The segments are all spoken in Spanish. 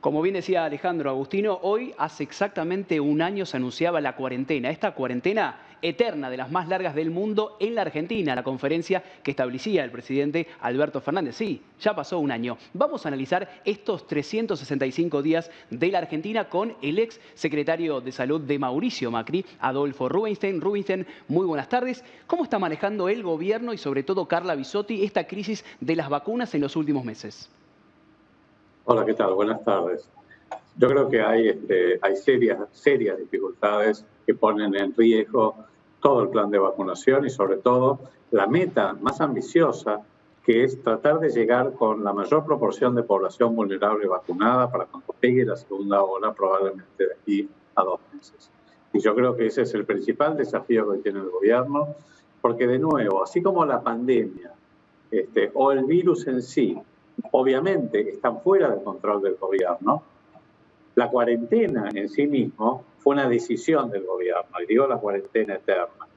Como bien decía Alejandro Agustino, hoy hace exactamente un año se anunciaba la cuarentena, esta cuarentena eterna de las más largas del mundo en la Argentina, la conferencia que establecía el presidente Alberto Fernández. Sí, ya pasó un año. Vamos a analizar estos 365 días de la Argentina con el ex secretario de Salud de Mauricio Macri, Adolfo Rubinstein. Rubinstein, muy buenas tardes. ¿Cómo está manejando el gobierno y sobre todo Carla Bisotti esta crisis de las vacunas en los últimos meses? Hola, ¿qué tal? Buenas tardes. Yo creo que hay serias dificultades que ponen en riesgo todo el plan de vacunación y sobre todo la meta más ambiciosa, que es tratar de llegar con la mayor proporción de población vulnerable vacunada para cuando pegue la segunda ola, probablemente de aquí a 2 meses. Y yo creo que ese es el principal desafío que tiene el gobierno, porque de nuevo, así como la pandemia o el virus en sí, obviamente están fuera del control del gobierno. La cuarentena en sí mismo fue una decisión del gobierno, y digo la cuarentena eterna.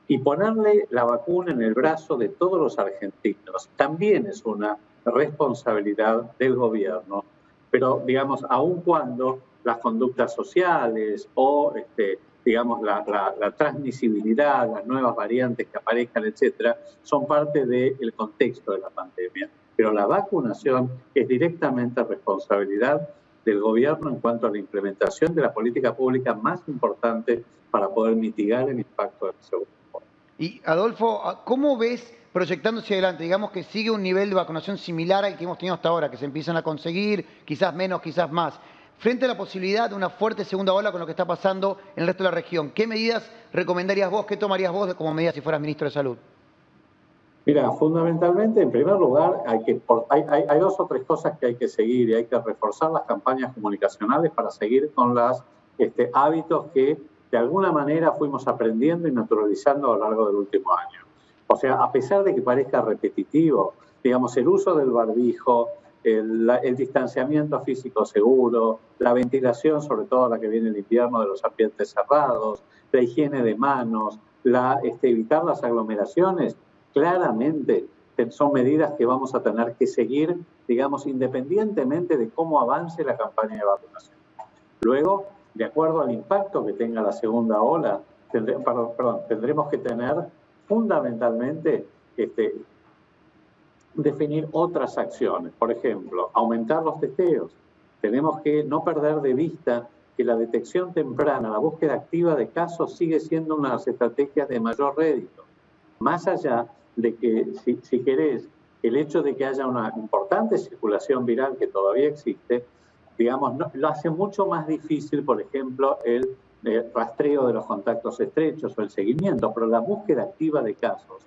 Y ponerle la vacuna en el brazo de todos los argentinos también es una responsabilidad del gobierno, pero digamos, aun cuando las conductas sociales o digamos, la transmisibilidad, las nuevas variantes que aparezcan, etcétera, son parte del contexto de la pandemia. Pero la vacunación es directamente responsabilidad del gobierno en cuanto a la implementación de la política pública más importante para poder mitigar el impacto de la segunda ola. Y Adolfo, ¿cómo ves proyectándose adelante? Digamos que sigue un nivel de vacunación similar al que hemos tenido hasta ahora, que se empiezan a conseguir, quizás menos, quizás más. Frente a la posibilidad de una fuerte segunda ola con lo que está pasando en el resto de la región, ¿qué medidas recomendarías vos, qué tomarías vos como medidas si fueras ministro de Salud? Mira, fundamentalmente, en primer lugar, hay dos o tres cosas que hay que seguir y hay que reforzar las campañas comunicacionales para seguir con los hábitos que de alguna manera fuimos aprendiendo y naturalizando a lo largo del último año. O sea, a pesar de que parezca repetitivo, digamos, el uso del barbijo, el distanciamiento físico seguro, la ventilación, sobre todo la que viene el invierno, de los ambientes cerrados, la higiene de manos, evitar las aglomeraciones, claramente son medidas que vamos a tener que seguir, digamos, independientemente de cómo avance la campaña de vacunación. Luego, de acuerdo al impacto que tenga la segunda ola, tendremos que tener fundamentalmente definir otras acciones. Por ejemplo, aumentar los testeos. Tenemos que no perder de vista que la detección temprana, la búsqueda activa de casos sigue siendo una de las estrategias de mayor rédito. Más allá de que, si querés, el hecho de que haya una importante circulación viral que todavía existe, digamos, lo hace mucho más difícil, por ejemplo, el rastreo de los contactos estrechos o el seguimiento, pero la búsqueda activa de casos,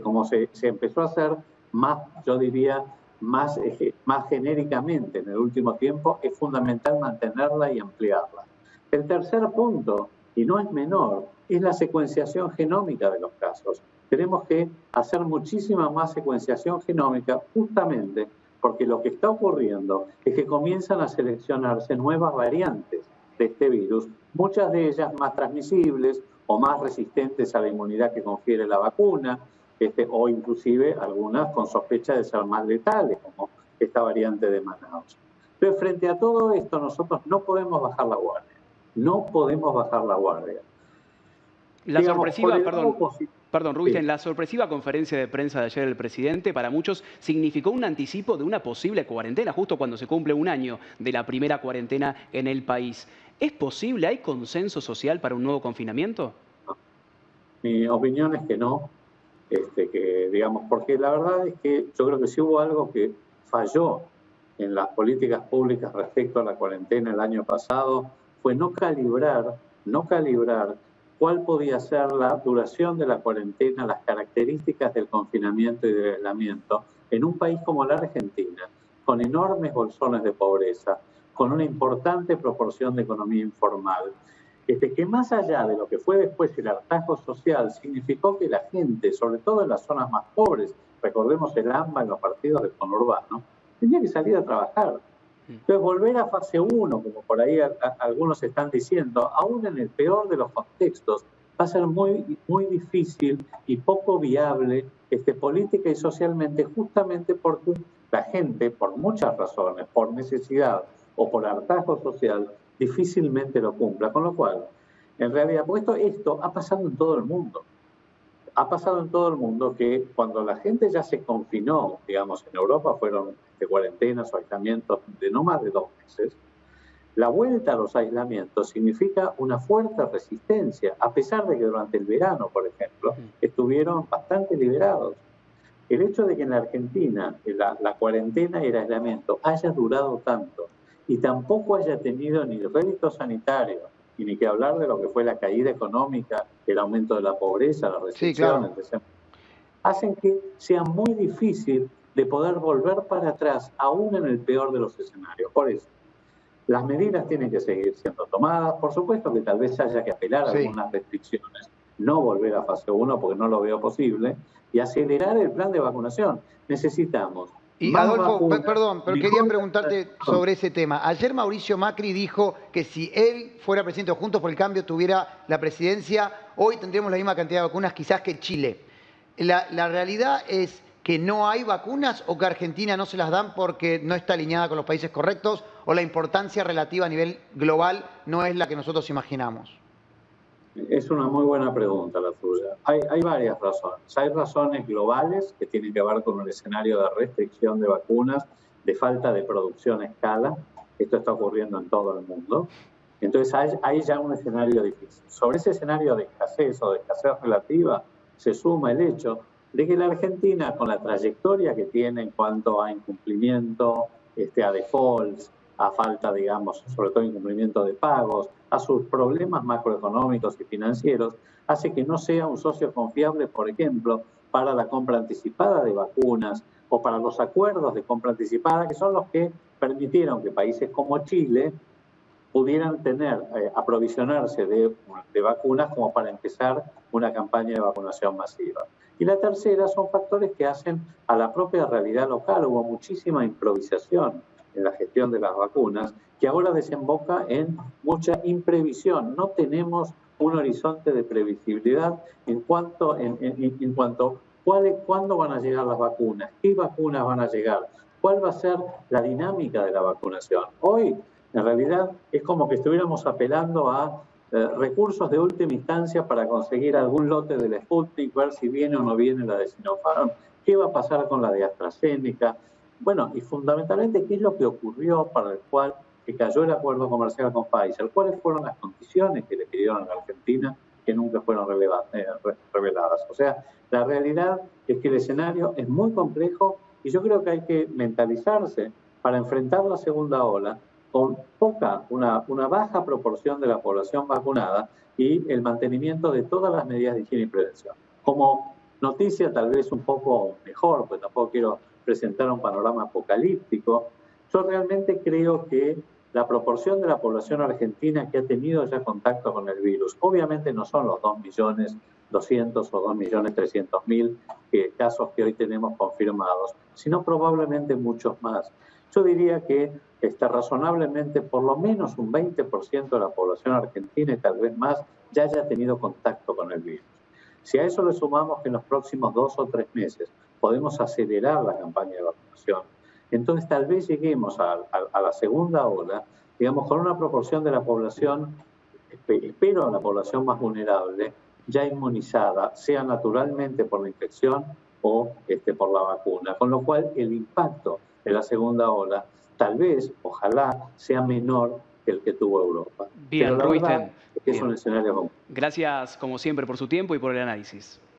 como se empezó a hacer más, yo diría, más genéricamente en el último tiempo, es fundamental mantenerla y ampliarla. El tercer punto, y no es menor, es la secuenciación genómica de los casos. Tenemos que hacer muchísima más secuenciación genómica justamente porque lo que está ocurriendo es que comienzan a seleccionarse nuevas variantes de este virus, muchas de ellas más transmisibles o más resistentes a la inmunidad que confiere la vacuna, o inclusive algunas con sospecha de ser más letales, como esta variante de Manaus. Pero frente a todo esto, nosotros no podemos bajar la guardia. No podemos bajar la guardia. La sorpresiva, perdón, Rubinstein, la sorpresiva conferencia de prensa de ayer del presidente para muchos significó un anticipo de una posible cuarentena, justo cuando se cumple un año de la primera cuarentena en el país. ¿Es posible? ¿Hay consenso social para un nuevo confinamiento? Mi opinión es que no, digamos, porque la verdad es que yo creo que si hubo algo que falló en las políticas públicas respecto a la cuarentena el año pasado, fue no calibrar cuál podía ser la duración de la cuarentena, las características del confinamiento y del aislamiento en un país como la Argentina, con enormes bolsones de pobreza, con una importante proporción de economía informal, que más allá de lo que fue después el hartazgo social, significó que la gente, sobre todo en las zonas más pobres, recordemos el AMBA en los partidos del conurbano, tenía que salir a trabajar. Entonces, volver a fase 1, como por ahí algunos están diciendo, aún en el peor de los contextos, va a ser muy, muy difícil y poco viable política y socialmente, justamente porque la gente, por muchas razones, por necesidad o por hartazgo social, difícilmente lo cumpla. Con lo cual, en realidad, pues esto ha pasado en todo el mundo. Ha pasado en todo el mundo que cuando la gente ya se confinó, digamos, en Europa fueron cuarentenas o aislamientos de no más de 2 meses, la vuelta a los aislamientos significa una fuerte resistencia, a pesar de que durante el verano, por ejemplo, estuvieron bastante liberados. El hecho de que en la Argentina la cuarentena y el aislamiento haya durado tanto y tampoco haya tenido ni rédito sanitario, y ni que hablar de lo que fue la caída económica, el aumento de la pobreza, la recesión, Sí, claro. el desempleo, hacen que sea muy difícil de poder volver para atrás, aún en el peor de los escenarios. Por eso, las medidas tienen que seguir siendo tomadas. Por supuesto que tal vez haya que apelar a algunas restricciones, no volver a fase 1 porque no lo veo posible, y acelerar el plan de vacunación. Necesitamos Y más Adolfo, vacunas, perdón, pero quería preguntarte sobre ese tema. Ayer Mauricio Macri dijo que si él fuera presidente o Juntos por el Cambio tuviera la presidencia, hoy tendríamos la misma cantidad de vacunas quizás que Chile. ¿La realidad es que no hay vacunas o que Argentina no se las dan porque no está alineada con los países correctos o la importancia relativa a nivel global no es la que nosotros imaginamos? Es una muy buena pregunta la tuya. Hay varias razones. Hay razones globales que tienen que ver con un escenario de restricción de vacunas, de falta de producción a escala. Esto está ocurriendo en todo el mundo. Entonces hay ya un escenario difícil. Sobre ese escenario de escasez o de escasez relativa se suma el hecho de que la Argentina, con la trayectoria que tiene en cuanto a incumplimiento, a defaults, a falta, digamos, sobre todo incumplimiento de pagos, a sus problemas macroeconómicos y financieros, hace que no sea un socio confiable, por ejemplo, para la compra anticipada de vacunas o para los acuerdos de compra anticipada, que son los que permitieron que países como Chile pudieran tener, aprovisionarse de vacunas como para empezar una campaña de vacunación masiva. Y la tercera son factores que hacen a la propia realidad local. Hubo muchísima improvisación en la gestión de las vacunas, que ahora desemboca en mucha imprevisión. No tenemos un horizonte de previsibilidad en cuanto cuándo van a llegar las vacunas, qué vacunas van a llegar, cuál va a ser la dinámica de la vacunación. Hoy, en realidad, es como que estuviéramos apelando a recursos de última instancia para conseguir algún lote de la Sputnik, ver si viene o no viene la de Sinopharm, qué va a pasar con la de AstraZeneca. Bueno, y fundamentalmente, ¿qué es lo que ocurrió para el cual se cayó el acuerdo comercial con Pfizer? ¿Cuáles fueron las condiciones que le pidieron a la Argentina que nunca fueron reveladas? O sea, la realidad es que el escenario es muy complejo y yo creo que hay que mentalizarse para enfrentar la segunda ola con una baja proporción de la población vacunada y el mantenimiento de todas las medidas de higiene y prevención. Como noticia tal vez un poco mejor, pues tampoco quiero presentar un panorama apocalíptico, yo realmente creo que la proporción de la población argentina que ha tenido ya contacto con el virus, obviamente no son los 2.200.000 o 2.300.000 casos que hoy tenemos confirmados, sino probablemente muchos más. Yo diría que razonablemente por lo menos un 20% de la población argentina y tal vez más ya haya tenido contacto con el virus. Si a eso le sumamos que en los próximos 2 o 3 meses podemos acelerar la campaña de vacunación, entonces tal vez lleguemos a la segunda ola, digamos, con una proporción de la población, espero la población más vulnerable, ya inmunizada, sea naturalmente por la infección o por la vacuna. Con lo cual el impacto de la segunda ola tal vez, ojalá, sea menor que el que tuvo Europa. Bien, pero la Rubinstein. verdad es que es un escenario común. Gracias, como siempre, por su tiempo y por el análisis.